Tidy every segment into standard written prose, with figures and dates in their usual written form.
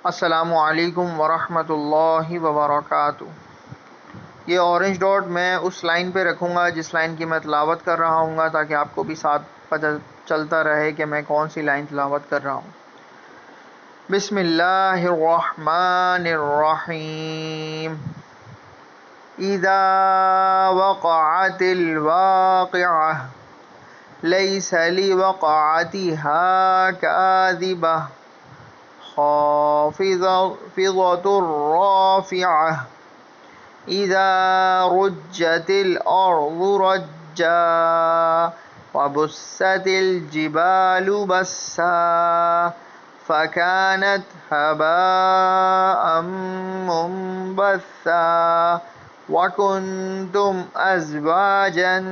अस्सलामुअलैकुम वरहमतुल्लाहि वबरकातुहू। ये ऑरेंज डॉट मैं उस लाइन पे रखूँगा जिस लाइन की मैं तिलावत कर रहा हूँ, ताकि आपको भी साथ पता चलता रहे कि मैं कौन सी लाइन तिलावत कर रहा हूँ। बिस्मिल्लाहिर्रहमानिर्रहीम। इज़ा वक़अतिल वाक़िअह लैसा लिवक़अतिहा काज़िबह ख़ाफ़िज़तुर राफ़िअह। इज़ा रुज्जतिल अर्ज़ु रज्जा वबुस्सतिल जिबालु बस्सा फ़कानत हबाअम मुंबस्सा वकुंतुम अज़वाजन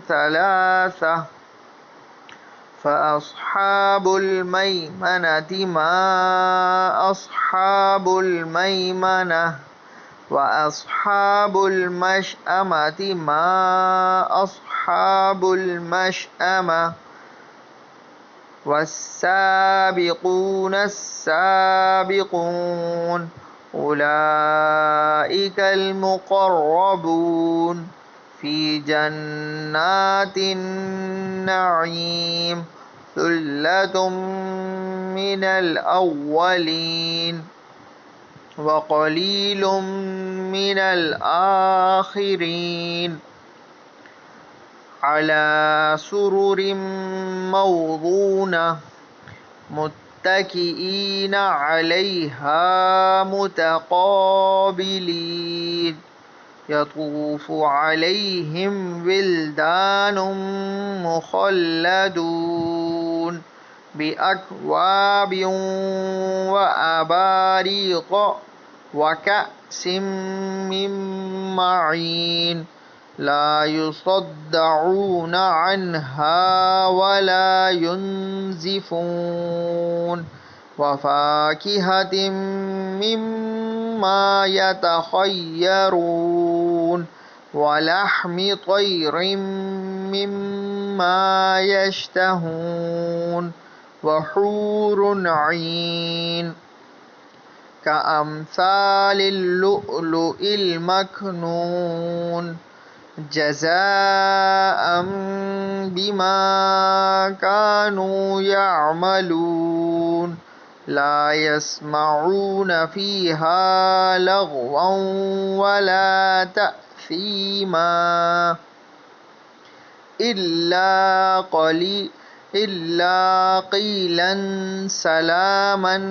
सलासा फ़अस्हाबुल मैमनति मा अस्हाबुल मैमनह वअस्हाबुल मशअमति मा अस्हाबुल मशअमह वस्साबिक़ून अस्साबिक़ून उलाइकल मुक़र्रबून फ़ी जन्नातिन नईम सुल्लतुम मिनल अव्वलीन वक़लीलुम मिनल आखिरीन अला सुरुरिम मौज़ूना मुत्तकिईन अलैहा मुतक़ाबिलीन यतूफ़ु अलैहिम विल्दानुम मुख़ल्लदून बिअक्वाबिन व अबारिक़ व कअसिम मिन मईन ला युसद्दऊन अन्हा वला युनज़िफ़ून व फ़ाकिहतिन मिम्मा यतख़य्यरून व लहमि तयरिन मिम्मा यश्तहून व हूरुन ऐन कअम्सालिल लुअलुइल मकनून जज़ाअम बिमा कानू यअमलून ला यस्मऊन फ़ीहा लगवन वला तअसीमा इल्ला क़ीलन सलामन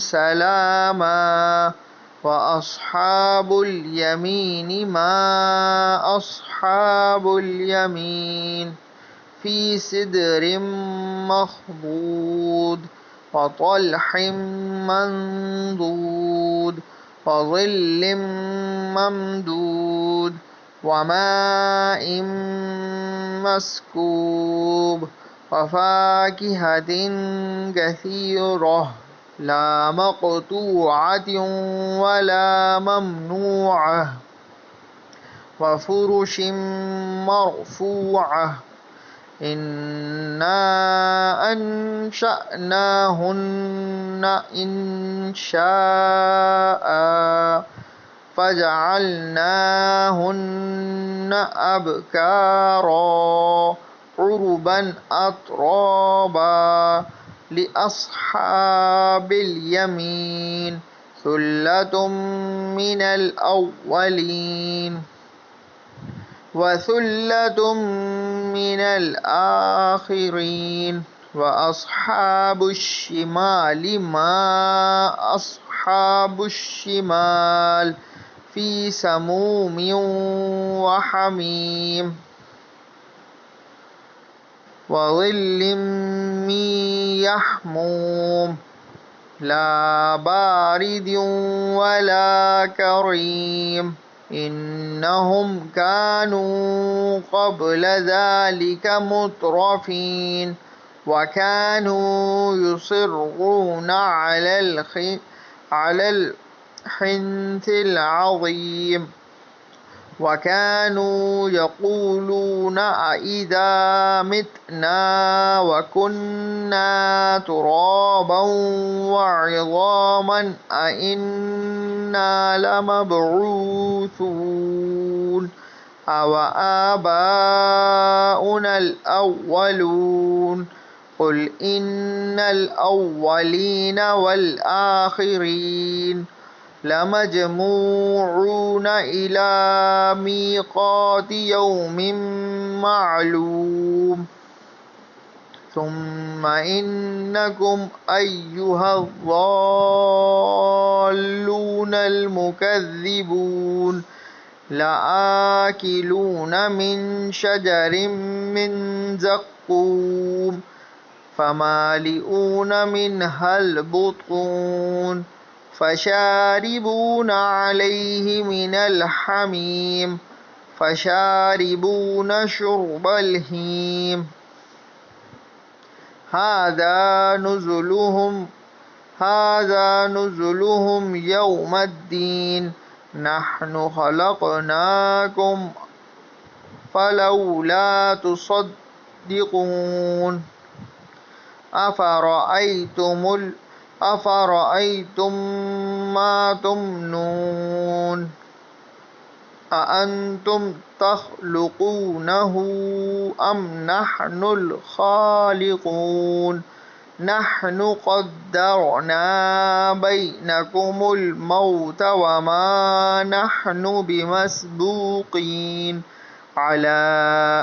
सलामा व अस्हाबुल यमीन मा अस्हाबुल यमीन फ़ी सिदरिम मख़दूद व तल्हिम मंदूद व ज़िल्लिम ममदूद व माइन मस्कूब व फ़ाकिहतिन कसीरह ला मक़तूअतिन वला ममनूअह व फ़ुरुशिन मरफ़ूअह इन्ना अंशअनाहुन्न इंशाअ फ़जअलनाहुन्न अबकारा उरुबन अतराबा लिअस्हाबिल यमीन सुल्लतुम मिनल अव्वलीन व सुल्लतुम मिनल आखिरीन व अस्हाबुश शिमालि मा अस्हाबुश शिमाल फ़ी समूमिन व हमीम व ज़िल्लिम मिन यहमूम ला बारिदिन वला करीम इन्नहुम कानू क़ब्ल ज़ालिक मुत्रफ़ीन व कानू युसिर्रून अलल हिन्थिल अज़ीम وكانوا يقولون أإذا متنا وكنا ترابا وعظاما أإنا لمبعوثون أو آباؤنا الأولون قل إن الأولين والآخرين لمجموعون إلى ميقات يوم معلوم ثم إنكم أيها الضالون المكذبون لآكلون من شجر من زقوم فمالئون منها البطون فشاربون عليه من الحميم فشاربون شرب الهيم هذا نزلهم يوم الدين نحن خلقناكم فلولا تصدقون أفرأيتم ما تمنون أأنتم تخلقونه أم نحن الخالقون نحن قدرنا بينكم الموت وما نحن بمسبوقين على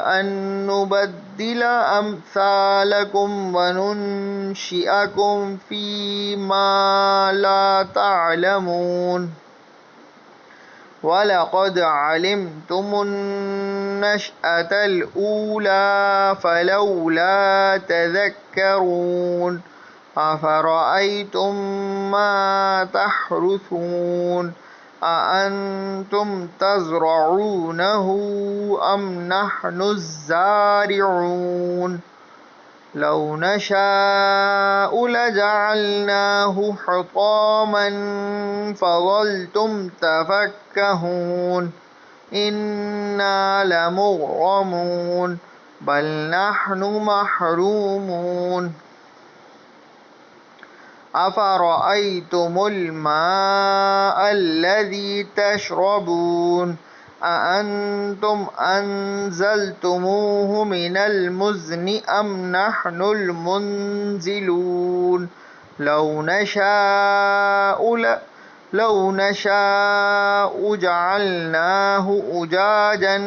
أن نبدل أمثالكم وننشئكم فيما لا تعلمون ولقد علمتم النشأة الأولى فلولا تذكرون أفرأيتم ما تحرثون أأنتم تزرعونه أم نحن الزارعون لو نشاء لجعلناه حطاما فظلتم تفكهون إنا لمغرمون بل نحن محرومون أفرأيتم الماء الذي تشربون أأنتم أنزلتموه من المزن أم نحن المنزلون لو نشاء جعلناه أجاجا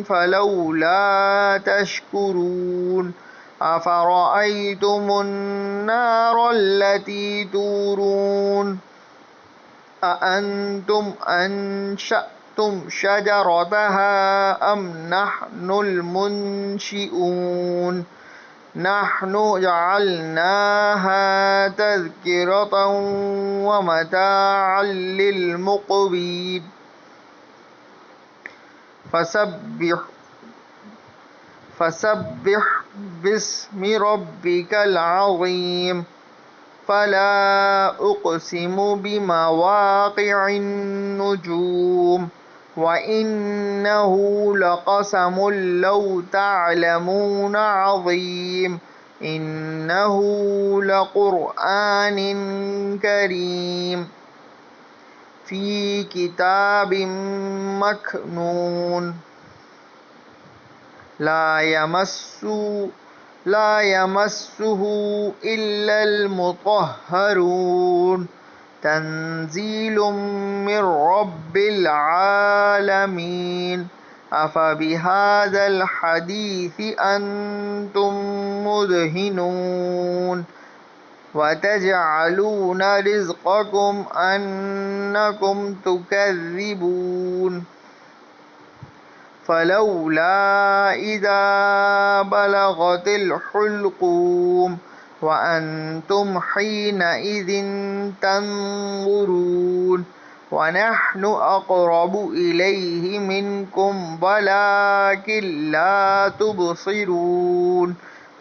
فلولا تشكرون أفرأيتم النار التي تورون أأنتم أنشأتم شجرتها أم نحن المنشئون نحن جعلناها تذكرة ومتاعا للمقوين فسبح باسم ربك العظيم فلا أقسم بمواقع النجوم وإنه لقسم لو تعلمون عظيم إنه لقرآن كريم في كتاب مكنون لا يمسه إلا المطهرون تنزيل من رب العالمين أفبهذا الحديث أنتم مدهنون وتجعلون رزقكم أنكم تكذبون فلولا إذا بلغت الحلقوم وأنتم حينئذ تنظرون ونحن أقرب إليه منكم ولكن لا تبصرون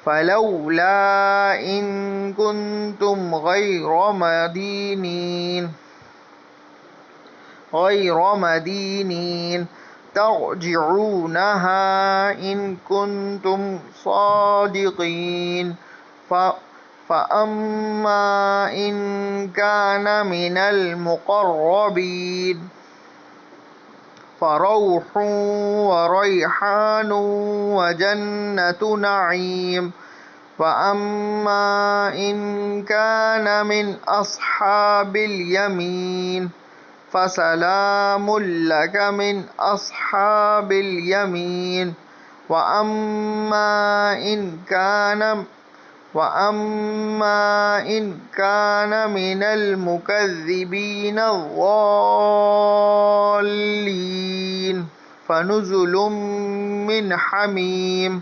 فلولا إن كنتم غير مدينين तर्जिऊनहा इन कुन्तुम सादिकीन फ़अम्मा इन कान मिनल मुक़र्रबीन फ़रौहु व रैहानु व जन्नतु नईम वअम्मा इन कान मिन अस्हाबिल यमीन फ़सलामुन लक मिन अस्हाबिल यमीन वअम्मा इन कान मिनल मुकज़्ज़िबीन अज़्ज़ालीन फ़नुज़ुलुम मिन हमीम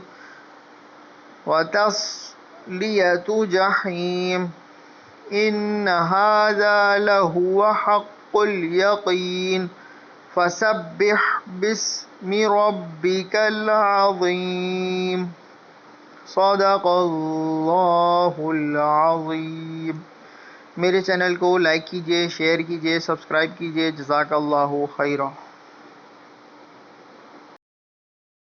व तस्लियतु जहीम इन्न हाज़ा लहुव हक़्क़ुल यक़ीन फ़सब्बिह बिस्मि रब्बिकल अज़ीम। सदक़ल्लाहुल अज़ीम। मेरे चैनल को लाइक कीजिए, शेयर कीजिए, सब्सक्राइब कीजिए। जज़ाकल्लाहु खैरा।